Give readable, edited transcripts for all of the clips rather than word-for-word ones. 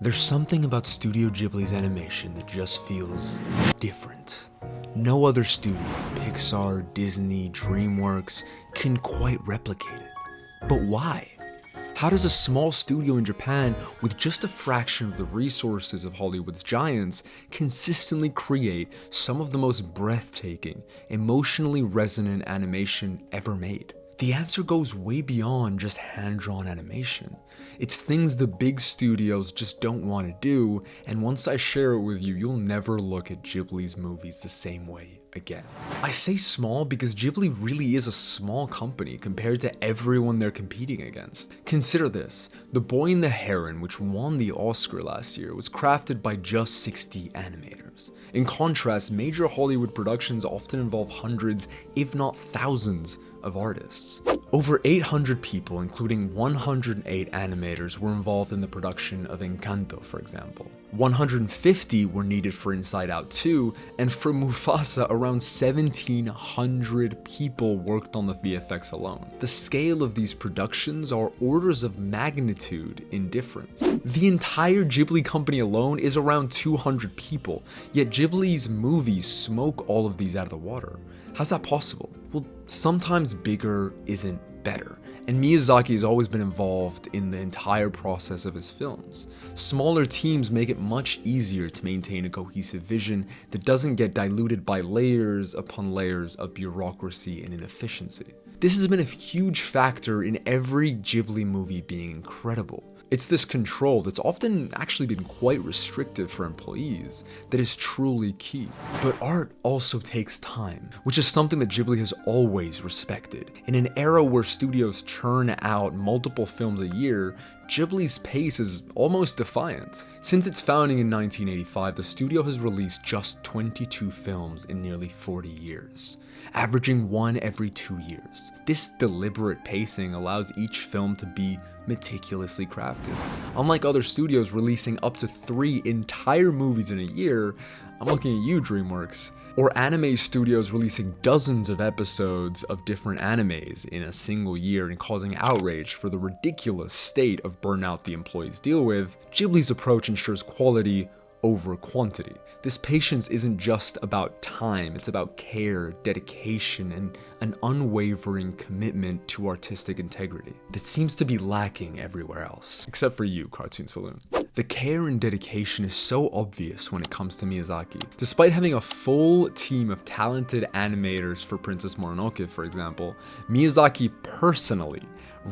There's something about Studio Ghibli's animation that just feels different. No other studio, Pixar, Disney, DreamWorks, can quite replicate it. But why? How does a small studio in Japan, with just a fraction of the resources of Hollywood's giants, consistently create some of the most breathtaking, emotionally resonant animation ever made? The answer goes way beyond just hand-drawn animation. It's things the big studios just don't want to do, and once I share it with you, you'll never look at Ghibli's movies the same way again. I say small because Ghibli really is a small company compared to everyone they're competing against. Consider this, The Boy and the Heron, which won the Oscar last year, was crafted by just 60 animators. In contrast, major Hollywood productions often involve hundreds, if not thousands, of artists. Over 800 people, including 108 animators, were involved in the production of Encanto, for example. 150 were needed for Inside Out 2, and for Mufasa, around 1,700 people worked on the VFX alone. The scale of these productions are orders of magnitude in difference. The entire Ghibli company alone is around 200 people, yet Ghibli's movies smoke all of these out of the water. How's that possible? Well, sometimes bigger isn't better, and Miyazaki has always been involved in the entire process of his films. Smaller teams make it much easier to maintain a cohesive vision that doesn't get diluted by layers upon layers of bureaucracy and inefficiency. This has been a huge factor in every Ghibli movie being incredible. It's this control that's often actually been quite restrictive for employees that is truly key. But art also takes time, which is something that Ghibli has always respected. In an era where studios churn out multiple films a year, Ghibli's pace is almost defiant. Since its founding in 1985, the studio has released just 22 films in nearly 40 years, averaging one every 2 years. This deliberate pacing allows each film to be meticulously crafted. Unlike other studios releasing up to 3 entire movies in a year, I'm looking at you, DreamWorks, or anime studios releasing dozens of episodes of different animes in a single year and causing outrage for the ridiculous state of burnout the employees deal with, Ghibli's approach ensures quality over quantity. This patience isn't just about time, it's about care, dedication, and an unwavering commitment to artistic integrity that seems to be lacking everywhere else, except for you, Cartoon Saloon. The care and dedication is so obvious when it comes to Miyazaki. Despite having a full team of talented animators for Princess Mononoke, for example, Miyazaki personally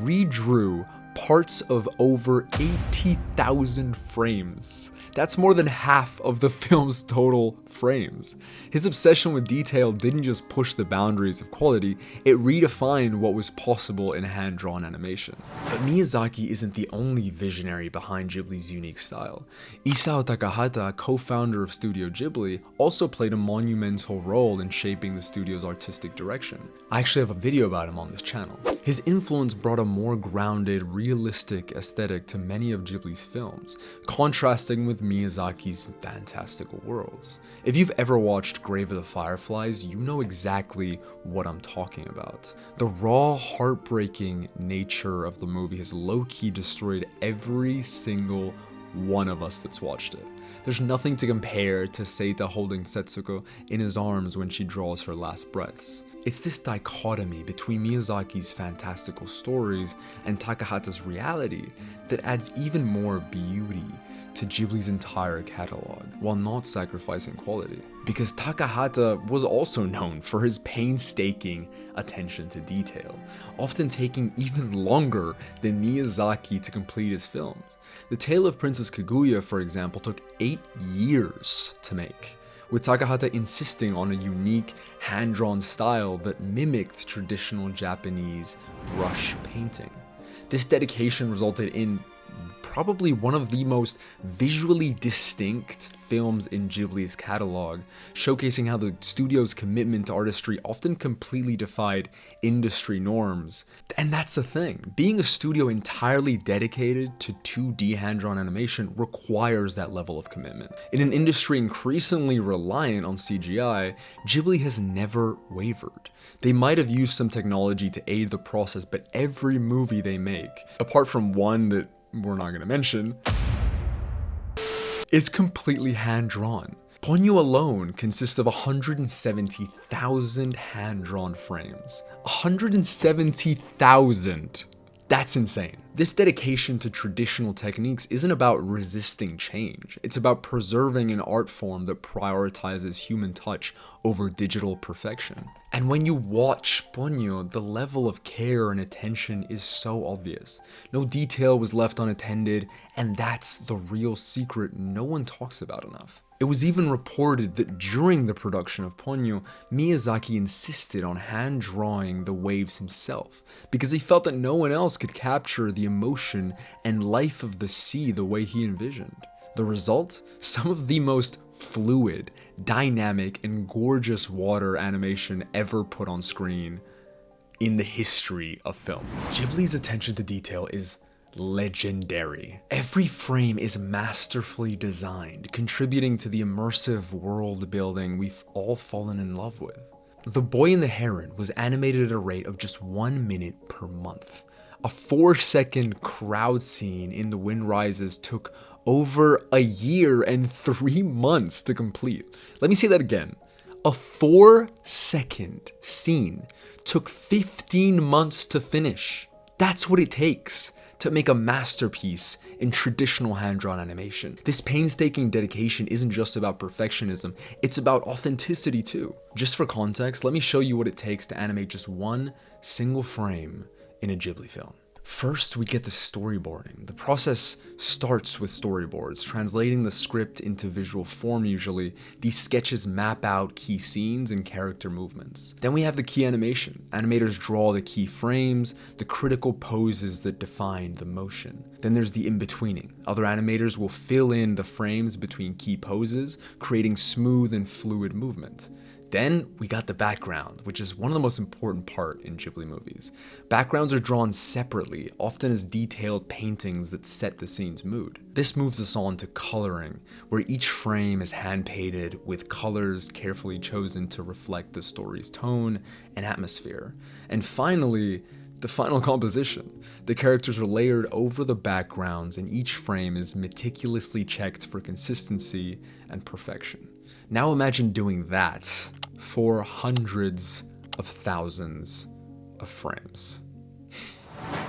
redrew parts of over 80,000 frames. That's more than half of the film's total frames. His obsession with detail didn't just push the boundaries of quality, it redefined what was possible in hand-drawn animation. But Miyazaki isn't the only visionary behind Ghibli's unique style. Isao Takahata, co-founder of Studio Ghibli, also played a monumental role in shaping the studio's artistic direction. I actually have a video about him on this channel. His influence brought a more grounded, realistic aesthetic to many of Ghibli's films, contrasting with Miyazaki's fantastical worlds. If you've ever watched Grave of the Fireflies, you know exactly what I'm talking about. The raw, heartbreaking nature of the movie has low-key destroyed every single one of us that's watched it. There's nothing to compare to Seita holding Setsuko in his arms when she draws her last breaths. It's this dichotomy between Miyazaki's fantastical stories and Takahata's reality that adds even more beauty to Ghibli's entire catalog, while not sacrificing quality. Because Takahata was also known for his painstaking attention to detail, often taking even longer than Miyazaki to complete his films. The Tale of Princess Kaguya, for example, took 8 years to make, with Takahata insisting on a unique, hand-drawn style that mimicked traditional Japanese brush painting. This dedication resulted in probably one of the most visually distinct films in Ghibli's catalog, showcasing how the studio's commitment to artistry often completely defied industry norms. And that's the thing, being a studio entirely dedicated to 2D hand-drawn animation requires that level of commitment. In an industry increasingly reliant on CGI, Ghibli has never wavered. They might have used some technology to aid the process, but every movie they make, apart from one that we're not going to mention, is completely hand-drawn. Ponyo alone consists of 170,000 hand-drawn frames. 170,000! That's insane. This dedication to traditional techniques isn't about resisting change. It's about preserving an art form that prioritizes human touch over digital perfection. And when you watch Ponyo, the level of care and attention is so obvious. No detail was left unattended, and that's the real secret no one talks about enough. It was even reported that during the production of Ponyo, Miyazaki insisted on hand-drawing the waves himself, because he felt that no one else could capture the emotion and life of the sea the way he envisioned. The result? Some of the most fluid, dynamic, and gorgeous water animation ever put on screen in the history of film. Ghibli's attention to detail is legendary. Every frame is masterfully designed, contributing to the immersive world building we've all fallen in love with. The Boy and the Heron was animated at a rate of just 1 minute per month. A 4-second crowd scene in The Wind Rises took over a year and 3 months to complete. Let me say that again. A 4-second scene took 15 months to finish. That's what it takes to make a masterpiece in traditional hand-drawn animation. This painstaking dedication isn't just about perfectionism, it's about authenticity too. Just for context, let me show you what it takes to animate just one single frame in a Ghibli film. First, we get the storyboarding. The process starts with storyboards, translating the script into visual form usually. These sketches map out key scenes and character movements. Then we have the key animation. Animators draw the key frames, the critical poses that define the motion. Then there's the in-betweening. Other animators will fill in the frames between key poses, creating smooth and fluid movement. Then we got the background, which is one of the most important part in Ghibli movies. Backgrounds are drawn separately, often as detailed paintings that set the scene's mood. This moves us on to coloring, where each frame is hand-painted with colors carefully chosen to reflect the story's tone and atmosphere. And finally, the final composition. The characters are layered over the backgrounds and each frame is meticulously checked for consistency and perfection. Now imagine doing that for hundreds of thousands of frames.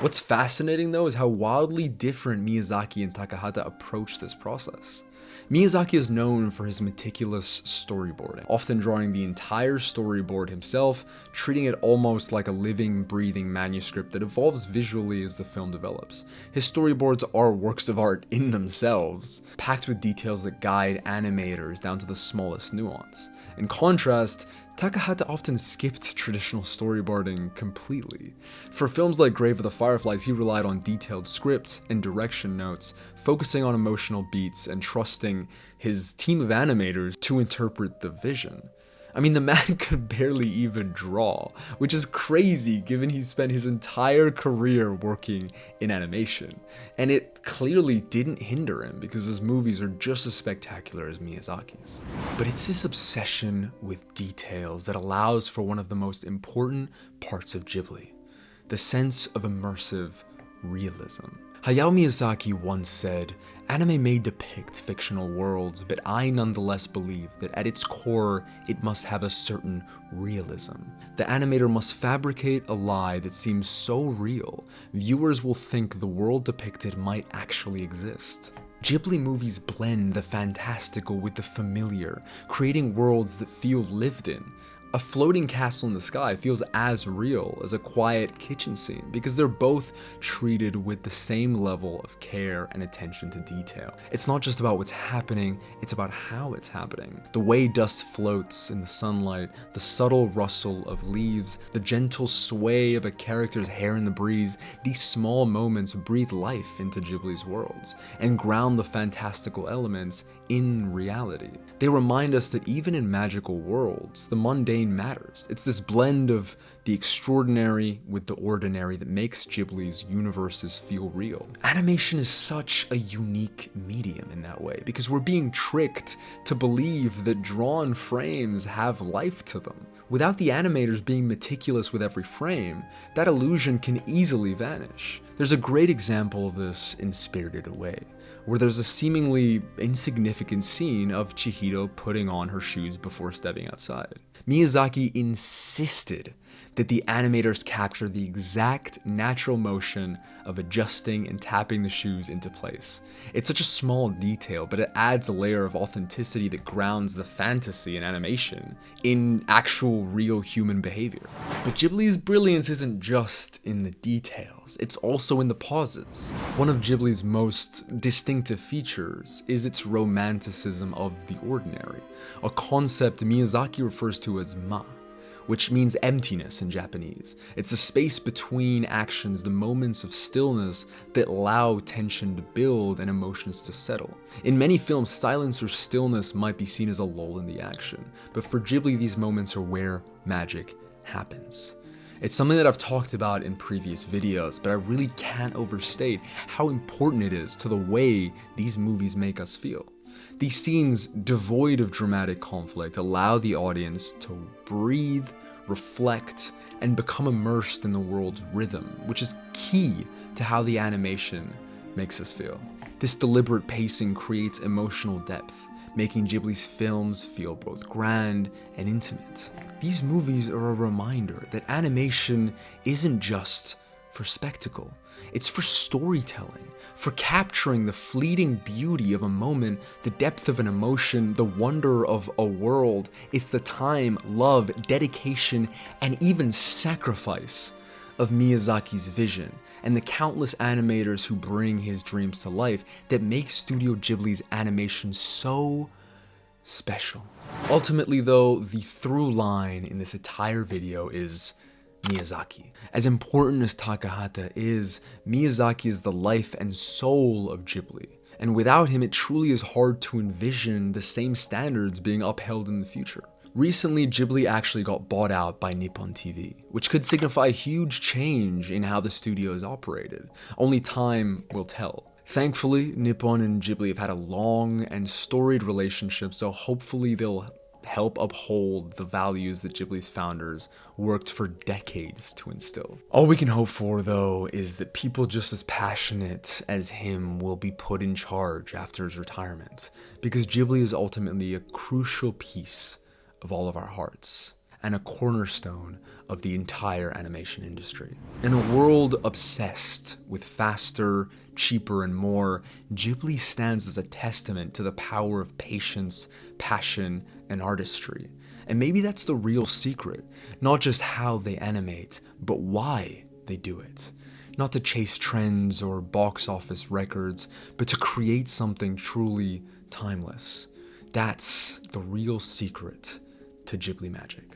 What's fascinating though is how wildly different Miyazaki and Takahata approach this process. Miyazaki is known for his meticulous storyboarding, often drawing the entire storyboard himself, treating it almost like a living, breathing manuscript that evolves visually as the film develops. His storyboards are works of art in themselves, packed with details that guide animators down to the smallest nuance. In contrast, Takahata often skipped traditional storyboarding completely. For films like Grave of the Fireflies, he relied on detailed scripts and direction notes, focusing on emotional beats and trusting his team of animators to interpret the vision. I mean, the man could barely even draw, which is crazy given he spent his entire career working in animation. And it clearly didn't hinder him because his movies are just as spectacular as Miyazaki's. But it's this obsession with details that allows for one of the most important parts of Ghibli, the sense of immersive realism. Hayao Miyazaki once said, "Anime may depict fictional worlds, but I nonetheless believe that at its core, it must have a certain realism. The animator must fabricate a lie that seems so real, viewers will think the world depicted might actually exist." Ghibli movies blend the fantastical with the familiar, creating worlds that feel lived in. A floating castle in the sky feels as real as a quiet kitchen scene because they're both treated with the same level of care and attention to detail. It's not just about what's happening, it's about how it's happening. The way dust floats in the sunlight, the subtle rustle of leaves, the gentle sway of a character's hair in the breeze, these small moments breathe life into Ghibli's worlds and ground the fantastical elements in reality. They remind us that even in magical worlds, the mundane matters. It's this blend of the extraordinary with the ordinary that makes Ghibli's universes feel real. Animation is such a unique medium in that way because we're being tricked to believe that drawn frames have life to them. Without the animators being meticulous with every frame, that illusion can easily vanish. There's a great example of this in Spirited Away. where there's a seemingly insignificant scene of Chihiro putting on her shoes before stepping outside. Miyazaki insisted that the animators capture the exact natural motion of adjusting and tapping the shoes into place. It's such a small detail, but it adds a layer of authenticity that grounds the fantasy in animation in actual real human behavior. But Ghibli's brilliance isn't just in the details, it's also in the pauses. One of Ghibli's most distinctive features is its romanticism of the ordinary, a concept Miyazaki refers to as ma, which means emptiness in Japanese. It's the space between actions, the moments of stillness that allow tension to build and emotions to settle. In many films, silence or stillness might be seen as a lull in the action, but for Ghibli, these moments are where magic happens. It's something that I've talked about in previous videos, but I really can't overstate how important it is to the way these movies make us feel. These scenes, devoid of dramatic conflict, allow the audience to breathe, reflect, and become immersed in the world's rhythm, which is key to how the animation makes us feel. This deliberate pacing creates emotional depth, making Ghibli's films feel both grand and intimate. These movies are a reminder that animation isn't just for spectacle. It's for storytelling, for capturing the fleeting beauty of a moment, the depth of an emotion, the wonder of a world. It's the time, love, dedication, and even sacrifice of Miyazaki's vision, and the countless animators who bring his dreams to life that make Studio Ghibli's animation so special. Ultimately though, the through line in this entire video is Miyazaki. As important as Takahata is, Miyazaki is the life and soul of Ghibli. And without him, it truly is hard to envision the same standards being upheld in the future. Recently, Ghibli actually got bought out by Nippon TV, which could signify a huge change in how the studio is operated. Only time will tell. Thankfully, Nippon and Ghibli have had a long and storied relationship, so hopefully they'll help uphold the values that Ghibli's founders worked for decades to instill. All we can hope for, though, is that people just as passionate as him will be put in charge after his retirement, because Ghibli is ultimately a crucial piece of all of our hearts, and a cornerstone of the entire animation industry. In a world obsessed with faster, cheaper, and more, Ghibli stands as a testament to the power of patience, passion, and artistry. And maybe that's the real secret, not just how they animate, but why they do it. Not to chase trends or box office records, but to create something truly timeless. That's the real secret to Ghibli magic.